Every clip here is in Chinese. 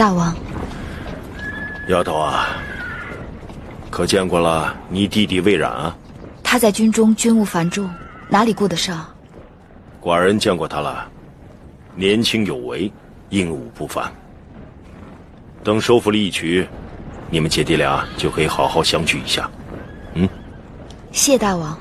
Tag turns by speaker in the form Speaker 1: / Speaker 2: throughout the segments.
Speaker 1: 大王，
Speaker 2: 丫头啊，可见过了你弟弟魏冉啊？
Speaker 1: 他在军中军务繁重，哪里顾得上？
Speaker 2: 寡人见过他了，年轻有为，英武不凡。等收服了义渠，你们姐弟俩就可以好好相聚一下。
Speaker 1: 谢大王。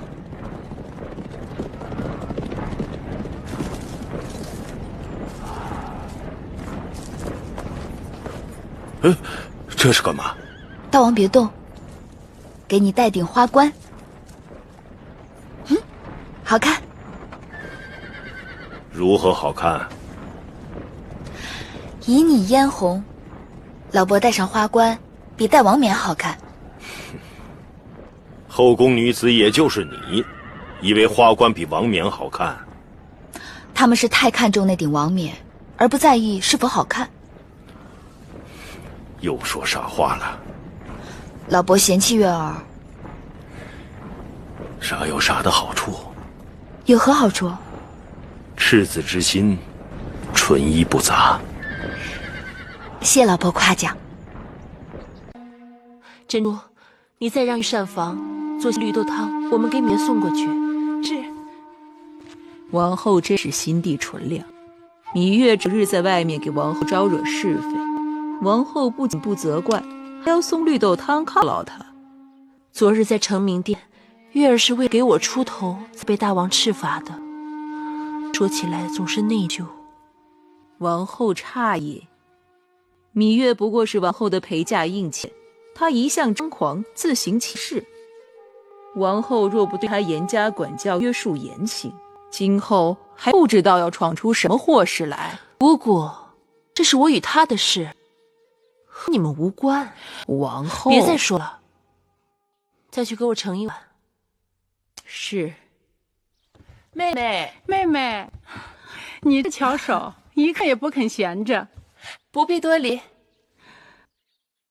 Speaker 2: 这是干嘛？
Speaker 1: 大王别动，给你戴顶花冠。好看。
Speaker 2: 如何好看？
Speaker 1: 以你嫣红，老伯戴上花冠，比戴王冕好看。
Speaker 2: 后宫女子也就是你，以为花冠比王冕好看？
Speaker 1: 他们是太看重那顶王冕，而不在意是否好看。
Speaker 2: 又说傻话了。
Speaker 1: 老伯嫌弃月儿，
Speaker 2: 傻有傻的好处。
Speaker 1: 有何好处？
Speaker 2: 赤子之心，纯一不杂。
Speaker 1: 谢老伯夸奖。
Speaker 3: 珍珠，你再让御膳房做些绿豆汤，我们给芈月送过去。
Speaker 4: 是。王后真是心地纯良，芈月整日在外面给王后招惹是非，王后不仅不责怪，还要送绿豆汤犒劳她。
Speaker 3: 昨日在成明殿，月儿是为给我出头才被大王斥罚的，说起来总是内疚。
Speaker 4: 王后诧异，芈月不过是王后的陪嫁应妾，她一向张狂，自行其事。王后若不对她严加管教，约束言行，今后还不知道要闯出什么祸事来。
Speaker 3: 不过这是我与她的事，和你们无关。
Speaker 4: 王后，
Speaker 3: 别再说了，再去给我盛一碗。
Speaker 4: 是。
Speaker 3: 妹妹，
Speaker 5: 妹妹，你这巧手，一看也不肯闲着。
Speaker 3: 不必多礼。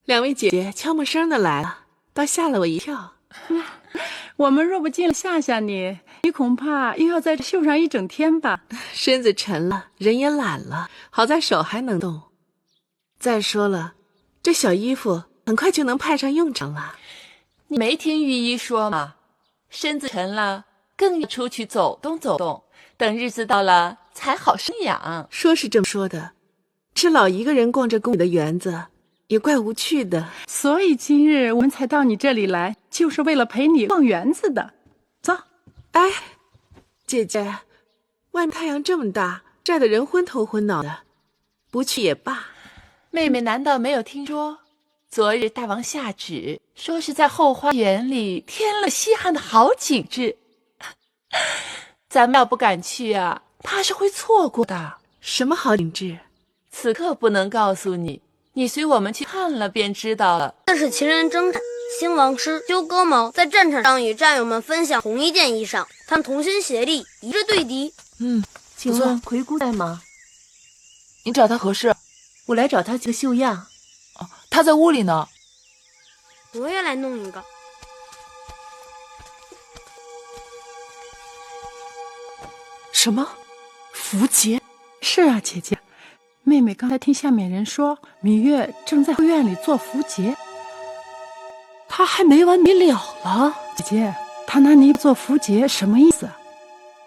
Speaker 6: 两位姐姐悄没声的来了，倒吓了我一跳。
Speaker 5: 我们若不进来吓吓你，你恐怕又要在这绣上一整天吧。
Speaker 6: 身子沉了，人也懒了，好在手还能动。再说了，这小衣服很快就能派上用场了。
Speaker 7: 你没听御医说吗？身子沉了，更要出去走动走动，等日子到了才好生养。
Speaker 6: 说是这么说的，是老一个人逛着宫里的园子，也怪无趣的。
Speaker 5: 所以今日我们才到你这里来，就是为了陪你逛园子的。走。
Speaker 6: 哎，姐姐，外面太阳这么大，晒得人昏头昏脑的，不去也罢。
Speaker 7: 妹妹难道没有听说？昨日大王下旨，说是在后花园里添了稀罕的好景致。咱们要不赶去啊，怕是会错过的。
Speaker 6: 什么好景致？
Speaker 7: 此刻不能告诉你，你随我们去看了便知道了。
Speaker 8: 这是秦人征战，兴王师、修戈矛在战场上与战友们分享同一件衣裳，他们同心协力，一致对敌。
Speaker 3: 请问魁姑在吗？
Speaker 9: 你找他何事？
Speaker 3: 我来找他几个绣样。
Speaker 9: 他在屋里呢。
Speaker 8: 我也来弄一个。
Speaker 6: 什么？符节？
Speaker 5: 是啊，姐姐。妹妹刚才听下面人说，芈月正在后院里做符节。
Speaker 3: 她还没完没了了。
Speaker 5: 姐姐，她拿泥做符节什么意思？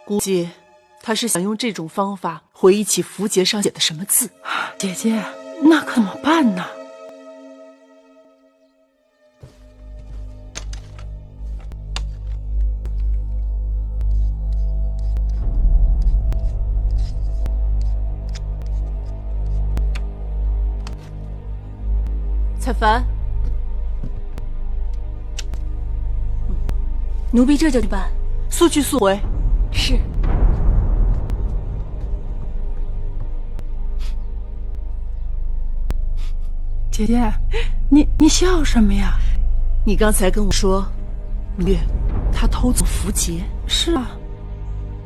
Speaker 3: 估计她是想用这种方法回忆起符节上写的什么字。
Speaker 5: 姐姐，那可怎么办呢？
Speaker 3: 采凡，
Speaker 1: 奴婢这就去办，
Speaker 3: 速去速回。
Speaker 1: 是。
Speaker 5: 姐姐，你笑什么呀？
Speaker 3: 你刚才跟我说，芈月她偷做符节。
Speaker 5: 是啊，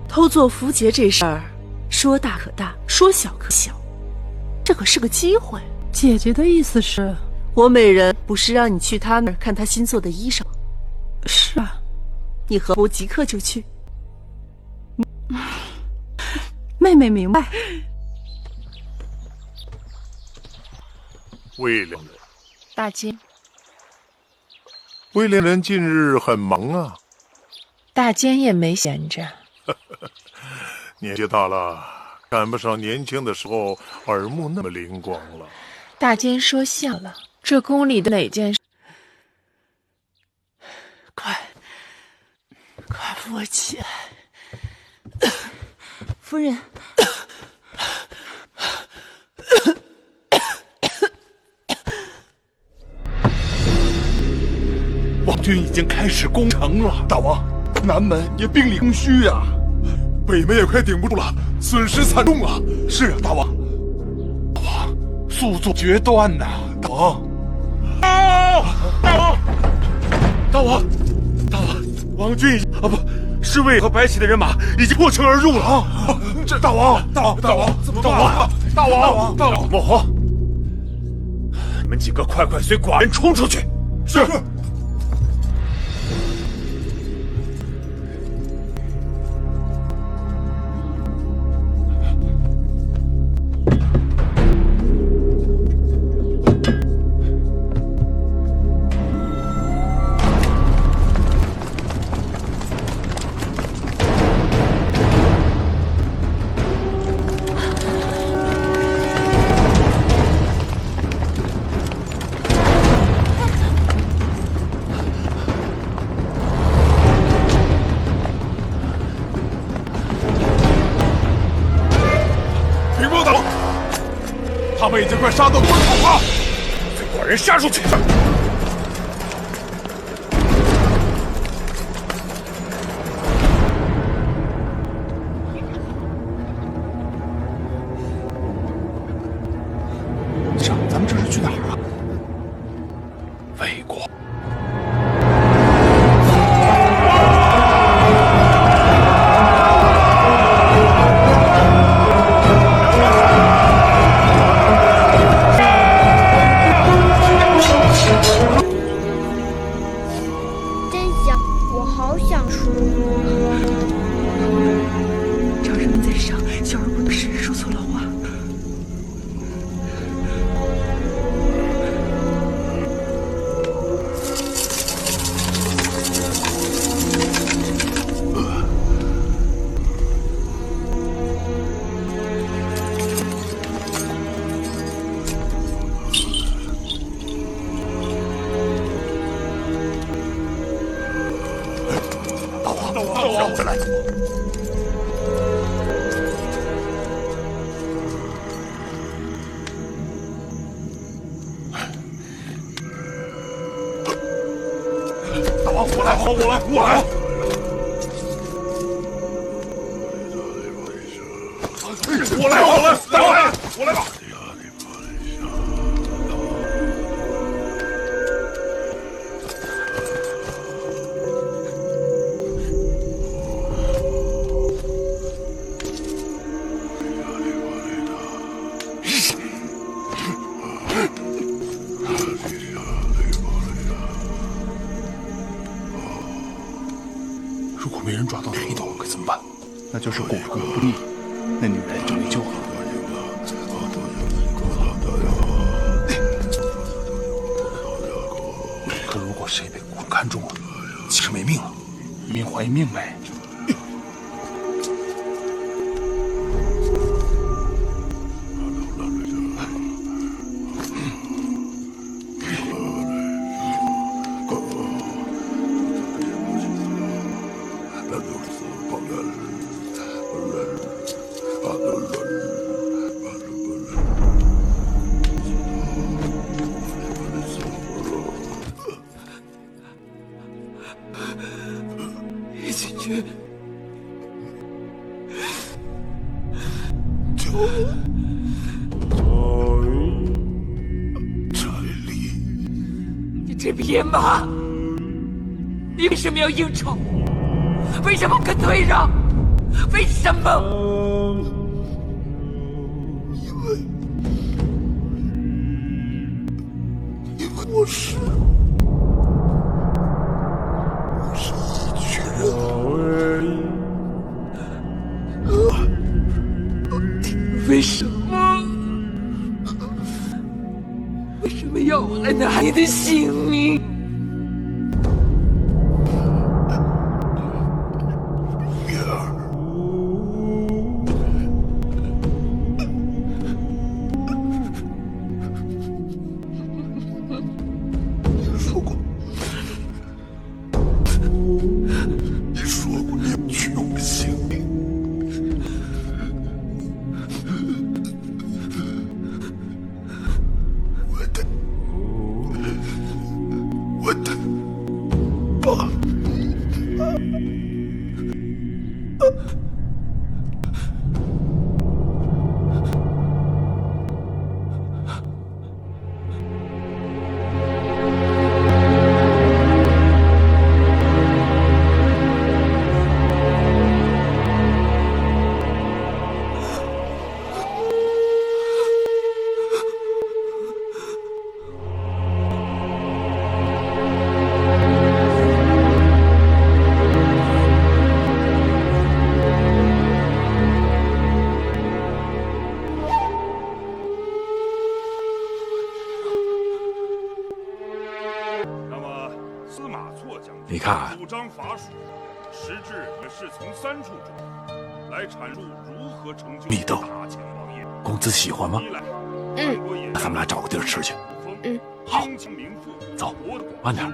Speaker 3: 偷做符节这事儿，说大可大，说小可小，这可是个机会。
Speaker 5: 姐姐的意思是？
Speaker 3: 我美人不是让你去他那儿看他新做的衣裳吗？
Speaker 5: 是啊，
Speaker 3: 你何不即刻就去？
Speaker 5: 妹妹明白。
Speaker 10: 威廉，
Speaker 7: 大监，
Speaker 10: 威廉人近日很忙啊。
Speaker 7: 大监也没闲着。
Speaker 10: 年纪大了，赶不上年轻的时候耳目那么灵光了。
Speaker 7: 大监说笑了，这宫里的哪件事？
Speaker 9: 快扶我起来！
Speaker 3: 夫人，
Speaker 11: 王军已经开始攻城了，大王，南门也兵力空虚呀，北门也快顶不住了，损失惨重啊！是啊，大王，大王，速速决断呐！大王，大王，大王，大王，王军啊不，侍卫和白起的人马已经破城而入了啊！这大王，大王，怎么办？大王，莫慌，你们几个快随寡人冲出去！是。他们已经快杀到关口了，随寡人杀出去！长，咱们这是去哪儿啊？魏国。我来！吧！如果没人抓到黑头，可怎么办？那就是巩固不利，那女人就没救了。可如果谁被国人看中了，岂是没命了？一命还一命呗。
Speaker 9: 一起去！
Speaker 12: 你这匹野马，你为什么要应酬？为什么不肯退让？为什么？
Speaker 11: 因为我是一群人。
Speaker 12: 为什么？为了那你的性命。
Speaker 11: 月儿，你说过，你要去用性命。我的爸。
Speaker 13: 你看，
Speaker 10: 主张法属，实质也是从3处中来阐述如何成就
Speaker 13: 密豆
Speaker 10: 大秦王业。
Speaker 13: 公子喜欢吗？那咱们俩找个地儿吃去。好，走，慢点，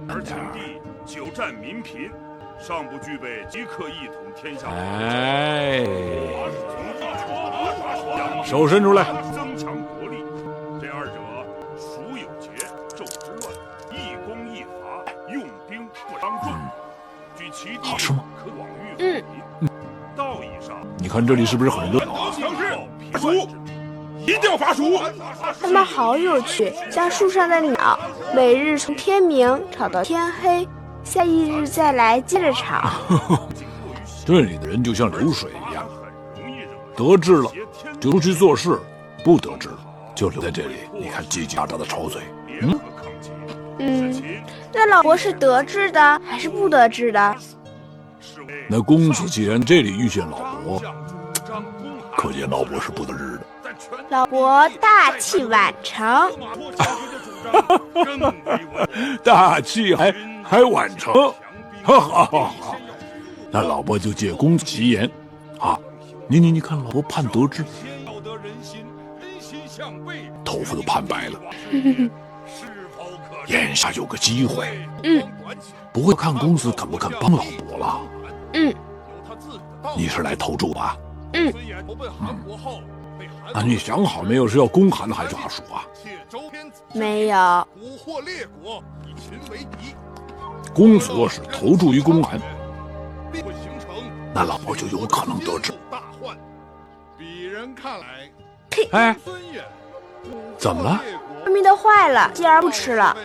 Speaker 10: 而秦地久战民贫，尚不具备即刻一统天下。
Speaker 13: 哎，手伸出来。
Speaker 10: 增强国力，这2者孰有节？纣之乱，一公一法，用兵不当众。据其地
Speaker 13: 好吃吗？
Speaker 10: 可广域富民。道义上，
Speaker 13: 你看这里是不是很热闹啊？
Speaker 10: 法属，一定要法属。
Speaker 14: 他们好有趣，像树上的鸟，每日从天明吵到天黑，下一日再来接着吵。
Speaker 13: 这里的人就像流水一样，得志了就出去做事，不得志了就留在这里。你看叽叽喳喳的吵嘴。
Speaker 14: 那老伯是得志的还是不得志的？
Speaker 13: 那公子既然这里遇见老伯，可见老伯是不得志的。
Speaker 14: 老伯大器晚成。
Speaker 13: 大器还晚成，哈哈哈！那老伯就借公子吉言，啊，你看老伯盼得志，头发都盼白了。眼下有个机会，不会看公子肯不肯帮老伯了。你是来投注吧？那你想好没有？是要公函还是法属啊？
Speaker 14: 没有。
Speaker 13: 公子若是投注于公函，那老伯就有可能得志。哎，怎么了？
Speaker 14: 咪都坏了，继而不吃了。